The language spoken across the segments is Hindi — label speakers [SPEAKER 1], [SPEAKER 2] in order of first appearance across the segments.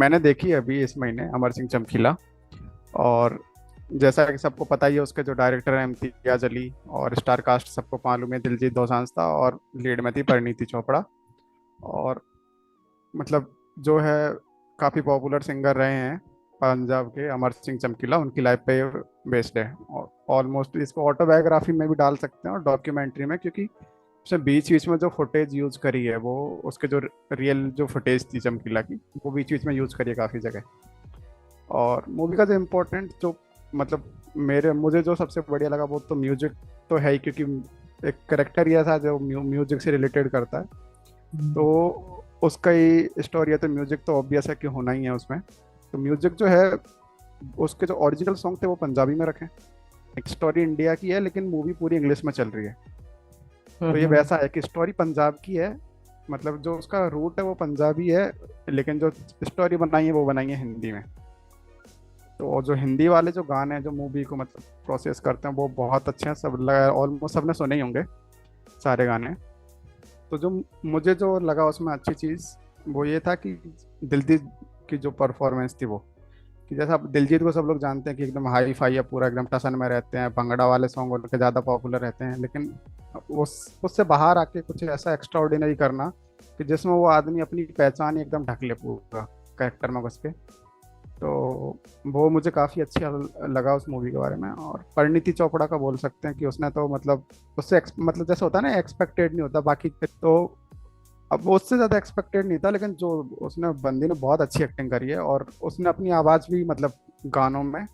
[SPEAKER 1] मैंने देखी है अभी इस महीने अमर सिंह चमकीला। और जैसा कि सबको पता ही है, उसके जो डायरेक्टर हैं इम्तियाज अली, और स्टार कास्ट सबको मालूम है, दिलजीत दोसांझ था और लीड में थी परिणीति चोपड़ा। और मतलब जो है, काफ़ी पॉपुलर सिंगर रहे हैं पंजाब के अमर सिंह चमकीला, उनकी लाइफ पे बेस्ड है। और ऑलमोस्ट इसको ऑटोबायोग्राफी में भी डाल सकते हैं और डॉक्यूमेंट्री में, क्योंकि उसने बीच बीच में जो फुटेज यूज करी है, वो उसके जो रियल जो फुटेज थी चमकीला की, वो बीच बीच में यूज करी है काफ़ी जगह। और मूवी का जो इम्पोर्टेंट जो मतलब मेरे मुझे जो सबसे बढ़िया लगा, वो तो म्यूजिक तो है ही, क्योंकि एक करेक्टर ही ऐसा जो म्यूजिक से रिलेटेड करता है। तो
[SPEAKER 2] हम्म।
[SPEAKER 1] उसका ही स्टोरी है, तो म्यूजिक तो ऑब्वियस है कि होना ही है उसमें। तो म्यूजिक जो है, उसके जो ओरिजिनल सॉन्ग थे वो पंजाबी में रखे। एक स्टोरी इंडिया की है लेकिन मूवी पूरी इंग्लिश में चल रही है। तो ये
[SPEAKER 2] हम्म।
[SPEAKER 1] वैसा है कि स्टोरी पंजाब की है, मतलब जो उसका रूट है वो पंजाबी है, लेकिन जो स्टोरी बनाई है वो बनाई है हिंदी में। तो जो हिंदी वाले जो गाने हैं जो मूवी को मतलब प्रोसेस करते हैं, वो बहुत अच्छे हैं। सब ऑलमोस्ट सबने सुने ही होंगे सारे गाने। तो जो मुझे जो लगा उसमें अच्छी चीज़, वो ये था कि दिलजीत की जो परफॉर्मेंस थी वो, कि जैसा आप दिलजीत को सब लोग जानते हैं कि एकदम हाई फाई है, पूरा एकदम टसन में रहते हैं, भंगड़ा वाले सॉन्ग उनके ज़्यादा पॉपुलर रहते हैं। लेकिन उससे बाहर आके कुछ ऐसा एक्स्ट्रा ऑर्डिनरी करना कि जिसमें वो आदमी अपनी पहचान ही एकदम ढक ले पूरा कैरेक्टर में घुस के। तो वो मुझे काफ़ी अच्छा लगा उस मूवी के बारे में। और परिणीति चोपड़ा का बोल सकते हैं कि उसने तो मतलब उससे मतलब जैसे होता है ना, एक्सपेक्टेड नहीं होता बाकी तो, अब वो उससे ज़्यादा एक्सपेक्टेड नहीं था, लेकिन जो उसने बंदी ने बहुत अच्छी एक्टिंग करी है। और उसने अपनी आवाज़ भी मतलब गानों में,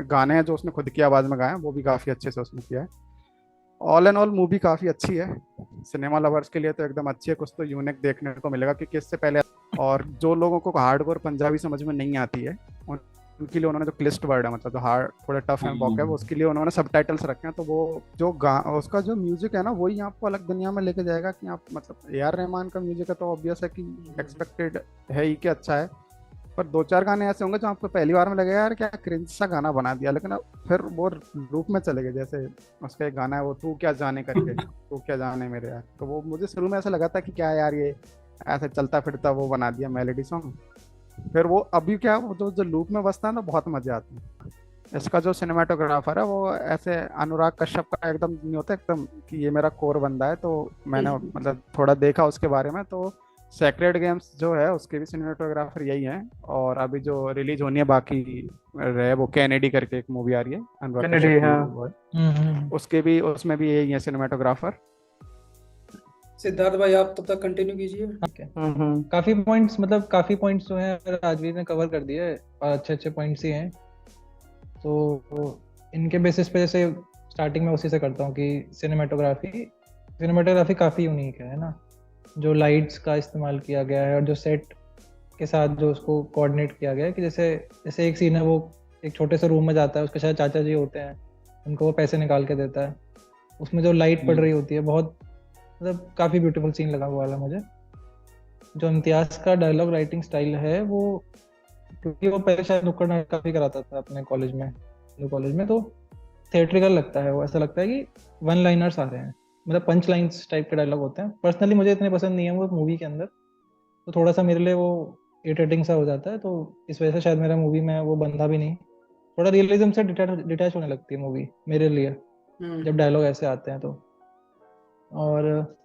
[SPEAKER 1] गाने हैं जो उसने खुद की आवाज़ में गाए हैं, वो भी काफ़ी अच्छे से उसने किया है। ऑल एंड ऑल मूवी काफ़ी अच्छी है। सिनेमा लवर्स के लिए तो एकदम अच्छी है, कुछ तो यूनिक देखने को मिलेगा, क्योंकि इससे पहले और जो लोगों को हार्डकोर पंजाबी समझ में नहीं आती है, उनके लिए उन्होंने जो क्लिस्ट वर्ड है, मतलब जो हार्ड थोड़ा टफ है वॉक है, वो उसके लिए उन्होंने सबटाइटल्स रखे हैं। तो वो जो गा उसका जो म्यूजिक है ना, वही आपको अलग दुनिया में लेके जाएगा। कि आप मतलब ए आर रहमान का म्यूजिक है तो ऑब्वियस है कि एक्सपेक्टेड है ही कि अच्छा है। पर दो चार गाने ऐसे होंगे जो आपको पहली बार में लगेगा यार क्या क्रिंज सा गाना बना दिया, लेकिन अब फिर वो लूप में चले गए। जैसे उसका एक गाना है वो तू क्या जाने करके, तू क्या जाने मेरे यार, तो वो मुझे शुरू में ऐसा लगा था कि क्या यार ये ऐसे चलता फिरता वो बना दिया मेलेडी सॉन्ग। फिर वो अभी क्या, वो जो जो लूप में बजता है ना, बहुत मजे आते हैं। इसका जो सिनेमाटोग्राफर है वो ऐसे अनुराग कश्यप का एकदम नहीं होता एकदम कि ये मेरा कोर बंदा है। तो मैंने मतलब थोड़ा देखा उसके बारे में, तो सेक्रेड गेम्स जो है उसके भी सिनेमाटोग्राफर यही हैं। और अभी जो रिलीज होनी है बाकी रहे, वो कैनेडी करके एक मूवी आ रही है अनुराग
[SPEAKER 2] कनेडी,
[SPEAKER 1] कश्यप की,
[SPEAKER 2] हाँ।
[SPEAKER 1] वो है,
[SPEAKER 2] हम्म।
[SPEAKER 1] उसके भी उसमें भी यही है सिनेमाटोग्राफर।
[SPEAKER 3] सिद्धार्थ भाई आप तब तक कंटिन्यू कीजिए।
[SPEAKER 2] ठीक है। काफी पॉइंट्स, मतलब काफी पॉइंट्स जो हैं राजवीर ने कवर कर दिए हैं, और अच्छे अच्छे पॉइंट्स ही हैं। तो इनके बेसिस पे जैसे स्टार्टिंग में उसी से करता हूँ कि सिनेमाटोग्राफी सिनेमाटोग्राफी काफ़ी यूनिक है ना। जो लाइट्स का इस्तेमाल किया गया है और जो सेट के साथ जो उसको कोऑर्डिनेट किया गया है, कि जैसे जैसे एक सीन है, वो एक छोटे से रूम में जाता है, उसके शायद चाचा जी होते हैं, उनको वो पैसे निकाल के देता है, उसमें जो लाइट पड़ रही होती है, बहुत मतलब काफ़ी ब्यूटीफुल सीन लगा हुआ है मुझे। जो इम्तियाज का डायलॉग राइटिंग स्टाइल है वो, क्योंकि वो पहले शायद नुक्कड़ नाटक काफ़ी कराता था अपने कॉलेज में, तो थिएट्रिकल लगता है वो, ऐसा लगता है कि वन लाइनर्स आ रहे हैं, मतलब पंच लाइन्स टाइप के डायलॉग होते हैं। पर्सनली मुझे इतने पसंद नहीं है वो मूवी के अंदर, तो थोड़ा सा मेरे लिए वो इरिटेटिंग सा हो जाता है, तो इस वजह से शायद मेरा मूवी में वो बंधा भी नहीं। थोड़ा रियलिज्म से डिटैच होने लगती है मूवी मेरे लिए, जब डायलॉग ऐसे आते हैं तो। और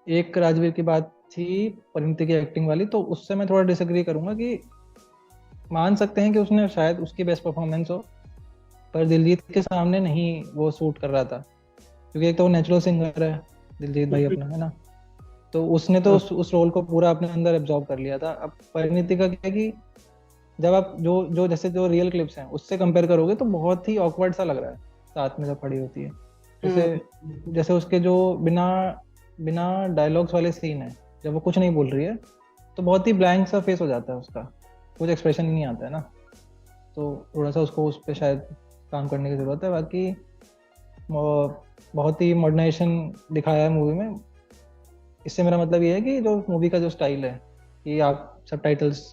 [SPEAKER 2] एक राजवीर की बात थी परिणीति की एक्टिंग वाली, तो उससे मैं थोड़ा डिसएग्री करूंगा कि मान सकते हैं कि उसने शायद उसकी बेस्ट परफॉर्मेंस हो, पर दिलजीत के सामने नहीं वो सूट कर रहा था, क्योंकि एक तो वो नेचुरल सिंगर है दिलजीत भाई अपना, है ना। तो उसने तो उस रोल को पूरा अपने अंदर एब्जॉर्ब कर लिया था। अब परिणीति का क्या है कि जब आप जो जो जैसे जो रियल क्लिप्स हैं उससे कंपेयर करोगे तो बहुत ही ऑकवर्ड सा लग रहा है साथ में जब खड़ी होती है। जैसे जैसे उसके जो बिना बिना डायलॉग्स वाले सीन है, जब वो कुछ नहीं बोल रही है, तो बहुत ही ब्लैंक सा फेस हो जाता है उसका, कुछ एक्सप्रेशन नहीं आता है ना। तो थोड़ा सा उसको उस पर शायद काम करने की जरूरत है। बाकी बहुत ही मॉडर्नाइजेशन दिखाया है मूवी में। इससे मेरा मतलब ये है कि जो मूवी का जो स्टाइल है, कि आप सबटाइटल्स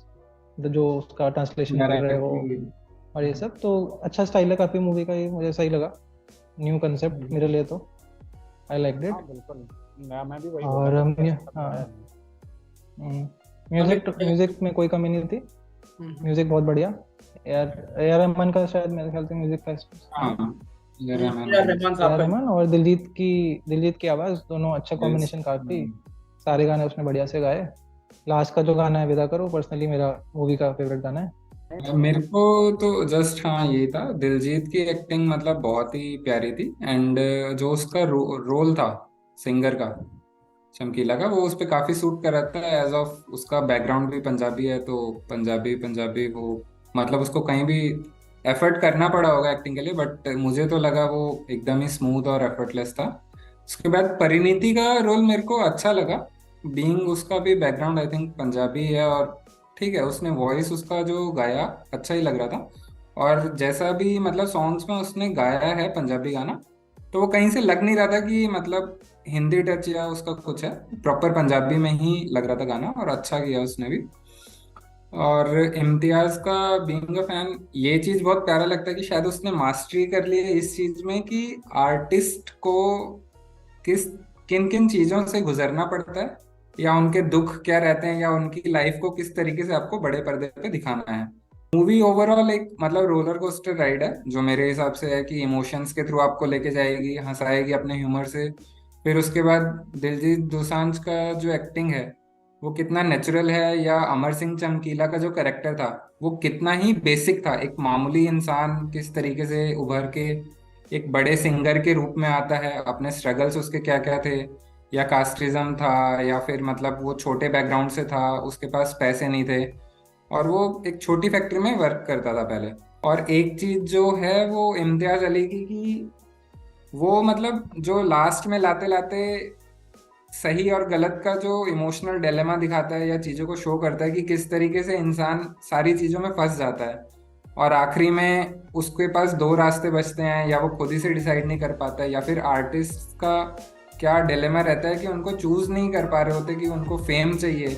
[SPEAKER 2] जो उसका ट्रांसलेशन कर रहे हो और ये सब, तो अच्छा स्टाइल है काफ़ी मूवी का, ये मुझे सही लगा, न्यू कंसेप्ट मेरे लिए तो आई लाइक
[SPEAKER 1] हाँ
[SPEAKER 2] इट।
[SPEAKER 1] बिल्कुल, मैं भी वही बोला
[SPEAKER 2] और
[SPEAKER 1] था कि ऐसा
[SPEAKER 2] हाँ,
[SPEAKER 1] लगता है।
[SPEAKER 2] म्यूजिक म्यूजिक में कोई कमी नहीं थी। म्यूजिक बहुत बढ़िया। यार ए आर रहमान का शायद मेरे ख्याल से म्यूजिक था इसमें।
[SPEAKER 3] हाँ, ये रहमान
[SPEAKER 4] यार
[SPEAKER 3] का।
[SPEAKER 4] रहमान
[SPEAKER 2] ए
[SPEAKER 4] साहब
[SPEAKER 2] आर
[SPEAKER 4] का।
[SPEAKER 2] रहमान और दिलजीत की आवाज, दोनों अच्छा
[SPEAKER 3] Yes.
[SPEAKER 2] कॉम्बिनेशन काफी। सारे गाने उसने बढ़िया से गाए। लास्ट का जो गाना है विदा करो, पर्सनली मेरा मूवी का फेवरेट गाना है।
[SPEAKER 3] मेरे को तो जस्ट हाँ यही था, दिलजीत की एक्टिंग मतलब बहुत ही प्यारी थी। एंड जो उसका रोल था सिंगर का, चमकीला का, वो उस पे काफी सूट कर रहा था। एज ऑफ उसका बैकग्राउंड भी पंजाबी है, तो पंजाबी पंजाबी वो मतलब उसको कहीं भी एफर्ट करना पड़ा होगा एक्टिंग के लिए, बट मुझे तो लगा वो एकदम ही स्मूथ और एफर्टलेस था। उसके बाद परिणीति का रोल मेरे को अच्छा लगा। बीइंग उसका भी बैकग्राउंड आई थिंक पंजाबी है, और ठीक है, उसने वॉइस उसका जो गाया अच्छा ही लग रहा था। और जैसा भी मतलब सॉन्ग्स में उसने गाया है पंजाबी गाना, तो वो कहीं से लग नहीं रहा था कि मतलब हिंदी टच या उसका कुछ है। प्रॉपर पंजाबी में ही लग रहा था गाना, और अच्छा किया उसने भी। और इम्तियाज का बीइंग अ फैन, ये चीज बहुत प्यारा लगता है कि शायद उसने मास्टरी कर ली है इस चीज में कि आर्टिस्ट को किस किन किन चीजों से गुजरना पड़ता है, या उनके दुख क्या रहते हैं, या उनकी लाइफ को किस तरीके से आपको बड़े पर्दे पे दिखाना है। मूवी ओवरऑल एक मतलब रोलर कोस्टर राइड है, जो मेरे हिसाब से है कि इमोशंस के थ्रू आपको लेके जाएगी, हंसाएगी अपने ह्यूमर से। फिर उसके बाद दिलजीत दोसांझ का जो एक्टिंग है वो कितना नेचुरल है, या अमर सिंह चमकीला का जो कैरेक्टर था वो कितना ही बेसिक था। एक मामूली इंसान किस तरीके से उभर के एक बड़े सिंगर के रूप में आता है, अपने स्ट्रगल्स उसके क्या क्या थे, या कास्टिज्म था, या फिर मतलब वो छोटे बैकग्राउंड से था, उसके पास पैसे नहीं थे, और वो एक छोटी फैक्ट्री में वर्क करता था पहले। और एक चीज जो है वो इम्तियाज अली की कि वो मतलब जो लास्ट में लाते लाते सही और गलत का जो इमोशनल डिलेमा दिखाता है, या चीजों को शो करता है कि किस तरीके से इंसान सारी चीजों में फंस जाता है, और आखिरी में उसके पास दो रास्ते बचते हैं, या वो खुद ही से डिसाइड नहीं कर पाता है, या फिर आर्टिस्ट का क्या डिलेमा रहता है कि उनको चूज नहीं कर पा रहे होते कि उनको फेम चाहिए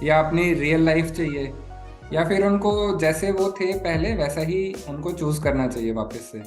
[SPEAKER 3] या अपनी रियल लाइफ चाहिए, या फिर उनको जैसे वो थे पहले वैसा ही उनको चूज करना चाहिए वापस से।